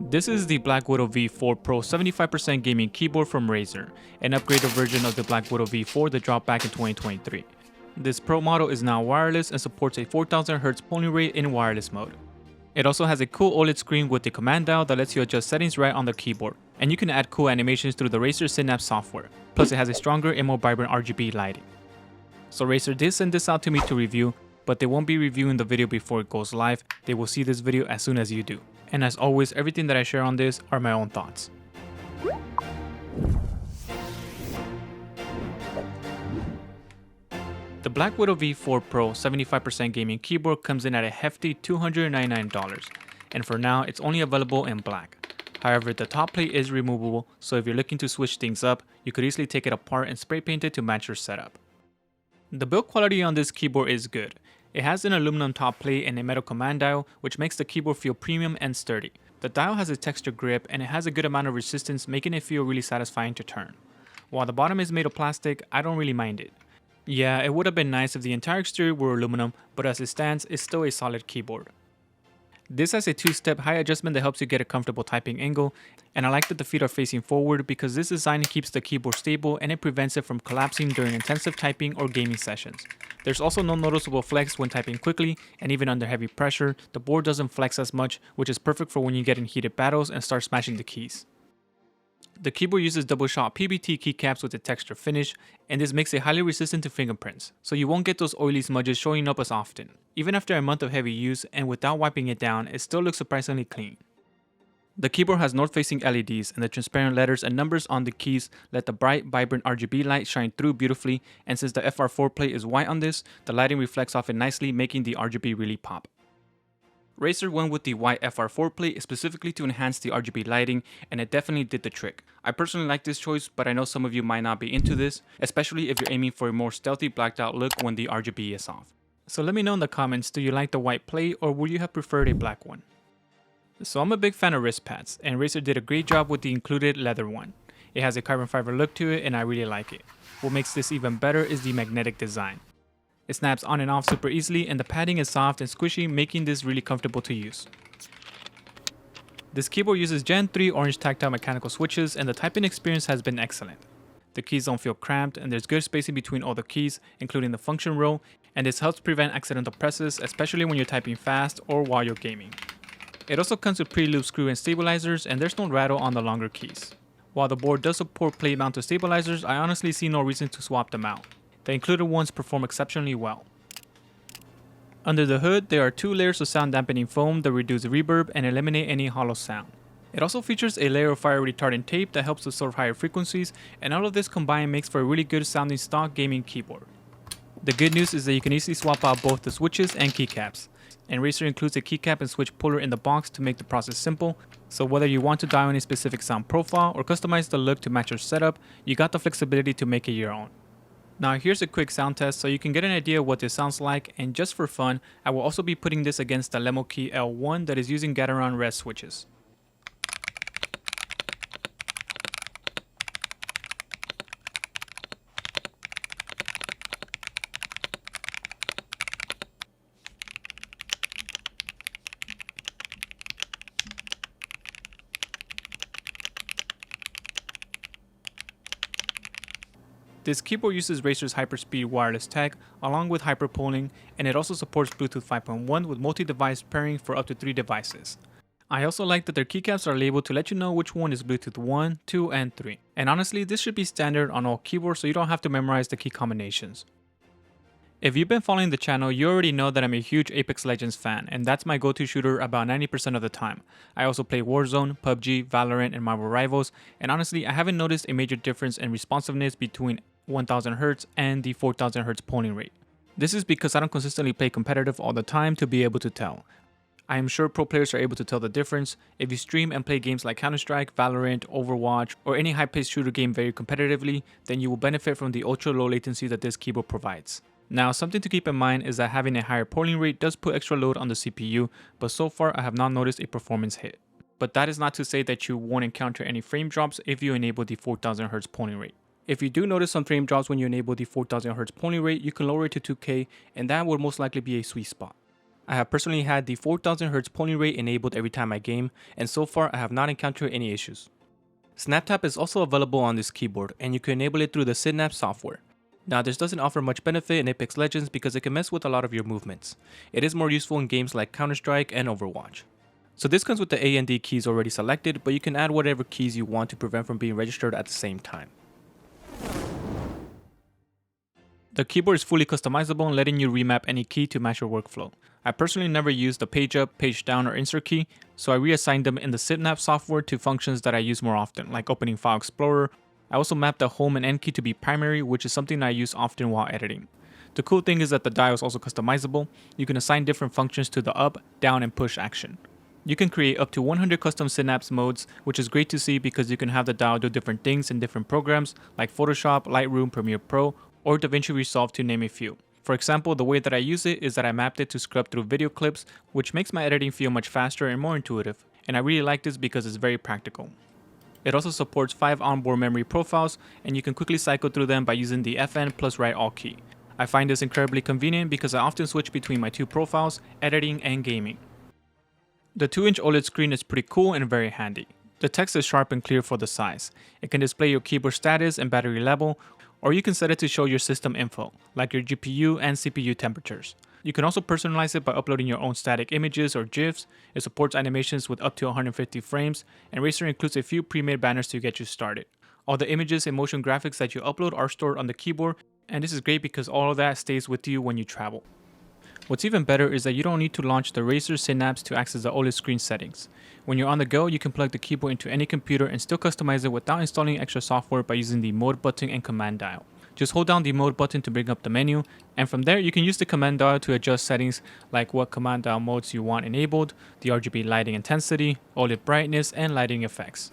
This is the BlackWidow V4 Pro 75% gaming keyboard from Razer, an upgraded version of the BlackWidow V4 that dropped back in 2023. This Pro model is now wireless and supports a 4000Hz polling rate in wireless mode. It also has a cool OLED screen with a command dial that lets you adjust settings right on the keyboard, and you can add cool animations through the Razer Synapse software, plus it has a stronger and more vibrant RGB lighting. So Razer did send this out to me to review, but they won't be reviewing the video before it goes live. They will see this video as soon as you do. And as always, everything that I share on this are my own thoughts. The BlackWidow V4 Pro 75% gaming keyboard comes in at a hefty $299, and for now it's only available in black. However, the top plate is removable, so if you're looking to switch things up, you could easily take it apart and spray paint it to match your setup. The build quality on this keyboard is good. It has an aluminum top plate and a metal command dial, which makes the keyboard feel premium and sturdy. The dial has a textured grip and it has a good amount of resistance, making it feel really satisfying to turn. While the bottom is made of plastic, I don't really mind it. Yeah, it would have been nice if the entire exterior were aluminum, but as it stands, it's still a solid keyboard. This has a two-step high adjustment that helps you get a comfortable typing angle, and I like that the feet are facing forward because this design keeps the keyboard stable and it prevents it from collapsing during intensive typing or gaming sessions. There's also no noticeable flex when typing quickly, and even under heavy pressure, the board doesn't flex as much, which is perfect for when you get in heated battles and start smashing the keys. The keyboard uses double-shot PBT keycaps with a texture finish, and this makes it highly resistant to fingerprints, so you won't get those oily smudges showing up as often. Even after a month of heavy use and without wiping it down, it still looks surprisingly clean. The keyboard has north-facing LEDs, and the transparent letters and numbers on the keys let the bright, vibrant RGB light shine through beautifully, and since the FR4 plate is white on this, the lighting reflects off it nicely, making the RGB really pop. Razer went with the white FR4 plate specifically to enhance the RGB lighting, and it definitely did the trick. I personally like this choice, but I know some of you might not be into this, especially if you're aiming for a more stealthy blacked out look when the RGB is off. So let me know in the comments, do you like the white plate or would you have preferred a black one? So I'm a big fan of wrist pads, and Razer did a great job with the included leather one. It has a carbon fiber look to it and I really like it. What makes this even better is the magnetic design. It snaps on and off super easily, and the padding is soft and squishy, making this really comfortable to use. This keyboard uses Gen 3 orange tactile mechanical switches, and the typing experience has been excellent. The keys don't feel cramped, and there's good spacing between all the keys, including the function row, and this helps prevent accidental presses, especially when you're typing fast or while you're gaming. It also comes with pre-lubed screw and stabilizers, and there's no rattle on the longer keys. While the board does support plate mounted stabilizers, I honestly see no reason to swap them out. The included ones perform exceptionally well. Under the hood, there are two layers of sound dampening foam that reduce reverb and eliminate any hollow sound. It also features a layer of fire retardant tape that helps absorb higher frequencies, and all of this combined makes for a really good sounding stock gaming keyboard. The good news is that you can easily swap out both the switches and keycaps, and Razer includes a keycap and switch puller in the box to make the process simple, so whether you want to dial in a specific sound profile or customize the look to match your setup, you got the flexibility to make it your own. Now here's a quick sound test so you can get an idea of what this sounds like, and just for fun, I will also be putting this against the Lemokey L1 that is using Gateron res switches. This keyboard uses Razer's HyperSpeed wireless tech along with hyperpolling, and it also supports Bluetooth 5.1 with multi-device pairing for up to 3 devices. I also like that their keycaps are labeled to let you know which one is Bluetooth 1, 2, and 3. And honestly, this should be standard on all keyboards so you don't have to memorize the key combinations. If you've been following the channel, you already know that I'm a huge Apex Legends fan, and that's my go-to shooter about 90% of the time. I also play Warzone, PUBG, Valorant, and Marvel Rivals, and honestly, I haven't noticed a major difference in responsiveness between 1000Hz and the 4000Hz polling rate. This is because I don't consistently play competitive all the time to be able to tell. I am sure pro players are able to tell the difference. If you stream and play games like Counter-Strike, Valorant, Overwatch, or any high-paced shooter game very competitively, then you will benefit from the ultra-low latency that this keyboard provides. Now, something to keep in mind is that having a higher polling rate does put extra load on the CPU, but so far I have not noticed a performance hit. But that is not to say that you won't encounter any frame drops if you enable the 4000Hz polling rate. If you do notice some frame drops when you enable the 4000Hz polling rate, you can lower it to 2K, and that would most likely be a sweet spot. I have personally had the 4000Hz polling rate enabled every time I game, and so far I have not encountered any issues. SnapTap is also available on this keyboard, and you can enable it through the Synapse software. Now this doesn't offer much benefit in Apex Legends because it can mess with a lot of your movements. It is more useful in games like Counter-Strike and Overwatch. So this comes with the A and D keys already selected, but you can add whatever keys you want to prevent from being registered at the same time. The keyboard is fully customizable, letting you remap any key to match your workflow. I personally never use the page up, page down, or insert key, so I reassigned them in the Synapse software to functions that I use more often, like opening File Explorer. I also mapped the home and end key to be primary, which is something I use often while editing. The cool thing is that the dial is also customizable. You can assign different functions to the up, down, and push action. You can create up to 100 custom Synapse modes, which is great to see because you can have the dial do different things in different programs like Photoshop, Lightroom, Premiere Pro, or DaVinci Resolve to name a few. For example, the way that I use it is that I mapped it to scrub through video clips, which makes my editing feel much faster and more intuitive, and I really like this because it's very practical. It also supports 5 onboard memory profiles, and you can quickly cycle through them by using the FN plus Write All key. I find this incredibly convenient because I often switch between my two profiles, editing and gaming. The 2-inch OLED screen is pretty cool and very handy. The text is sharp and clear for the size. It can display your keyboard status and battery level, or you can set it to show your system info, like your GPU and CPU temperatures. You can also personalize it by uploading your own static images or GIFs. It supports animations with up to 150 frames, and Razer includes a few pre-made banners to get you started. All the images and motion graphics that you upload are stored on the keyboard, and this is great because all of that stays with you when you travel. What's even better is that you don't need to launch the Razer Synapse to access the OLED screen settings. When you're on the go, you can plug the keyboard into any computer and still customize it without installing extra software by using the mode button and command dial. Just hold down the mode button to bring up the menu, and from there you can use the command dial to adjust settings like what command dial modes you want enabled, the RGB lighting intensity, OLED brightness, and lighting effects.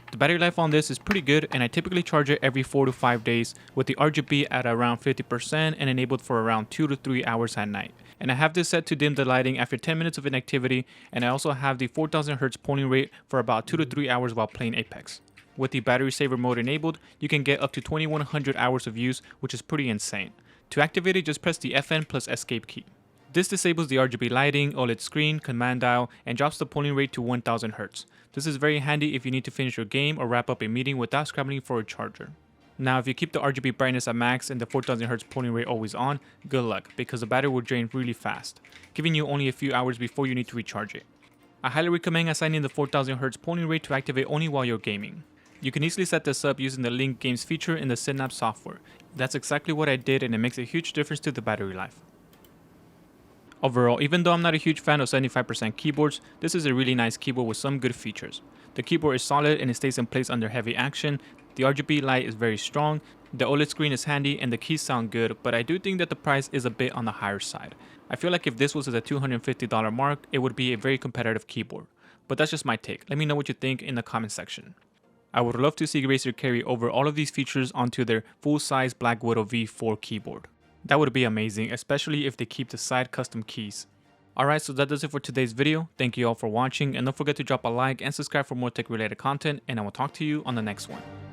The battery life on this is pretty good, and I typically charge it every 4 to 5 days with the RGB at around 50% and enabled for around 2 to 3 hours at night. And I have this set to dim the lighting after 10 minutes of inactivity, and I also have the 4000Hz polling rate for about 2 to 3 hours while playing Apex. With the battery saver mode enabled, you can get up to 2100 hours of use, which is pretty insane. To activate it, just press the FN plus escape key. This disables the RGB lighting, OLED screen, command dial, and drops the polling rate to 1000 Hz. This is very handy if you need to finish your game or wrap up a meeting without scrambling for a charger. Now, if you keep the RGB brightness at max and the 4000 Hz polling rate always on, good luck, because the battery will drain really fast, giving you only a few hours before you need to recharge it. I highly recommend assigning the 4000 Hz polling rate to activate only while you're gaming. You can easily set this up using the Link Games feature in the Synapse software. That's exactly what I did, and it makes a huge difference to the battery life. Overall, even though I'm not a huge fan of 75% keyboards, this is a really nice keyboard with some good features. The keyboard is solid and it stays in place under heavy action, the RGB light is very strong, the OLED screen is handy, and the keys sound good, but I do think that the price is a bit on the higher side. I feel like if this was at the $250 mark, it would be a very competitive keyboard. But that's just my take. Let me know what you think in the comment section. I would love to see Razer carry over all of these features onto their full-size BlackWidow V4 keyboard. That would be amazing, especially if they keep the side custom keys. Alright, so that does it for today's video. Thank you all for watching, and don't forget to drop a like and subscribe for more tech related content, and I will talk to you on the next one.